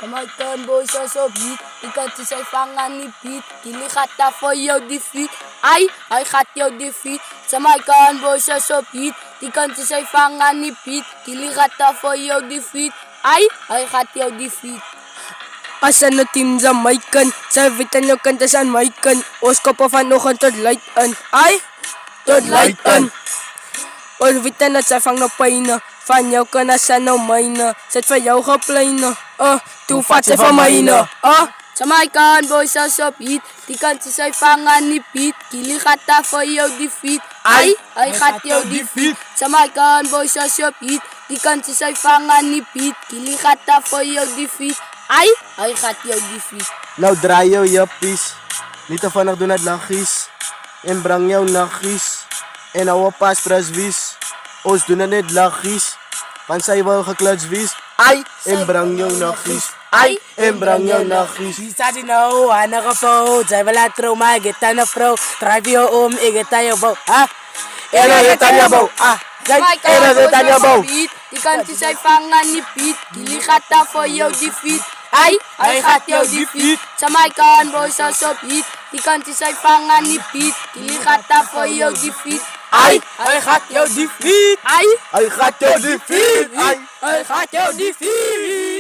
Jamaican boys are so beat. Die kan ze zijn vangen niet beat. Jullie gaat daar voor jou defeat. Hij gaat jou defeat. Jamaican boys are so beat. Die kan ze zijn vangen niet beat. Jullie gaat daar voor jou defeat. Hij gaat jou defeat. Asan na team Jamaican? Sa vitan nyo kanta sa Jamaican. Os ko pa vanoggend tot light aan. Tot light aan. Os vitan na sa vang na pijnen. Van jou kan na sa nou mijne. Zet voor jou gepleinen. Toe vat ze van mijne. Jamaican boys are so beat. Die kan ze zijn vangen niet beat. Jullie gaat daar voor jou defeat. Hij gaat jou defeat. Jamaican boys are so beat. Die kan ze zijn vangen niet beat. Jullie gaat daar voor jou defeat. Hij gaat jou defeat. Nou draai jou jappies. Niet te vannacht doen het lachies. En breng jou nachies. En hou pas preswies. Ons doen het net lachies. Want zij wil gekluts wies. En breng jou nachies. En breng jou nachies. Isa di nou, anak ko. Zij wil laat trouw, maar ik get aan de vrouw. Drive je om, ik get aan je bouw. En dan get aan je bouw. Jamaican boys are so beat. Die kan ze zijn vangen niet beat. Jullie gaat daar voor jou defeat. Hij gaat jou defeat. Jamaican boys are so beat. Die kan ze zijn vangen niet beat. Jullie gaat daar voor jou defeat. Hij gaat jou defeat. Hij gaat jou defeat. Hij gaat jou defeat.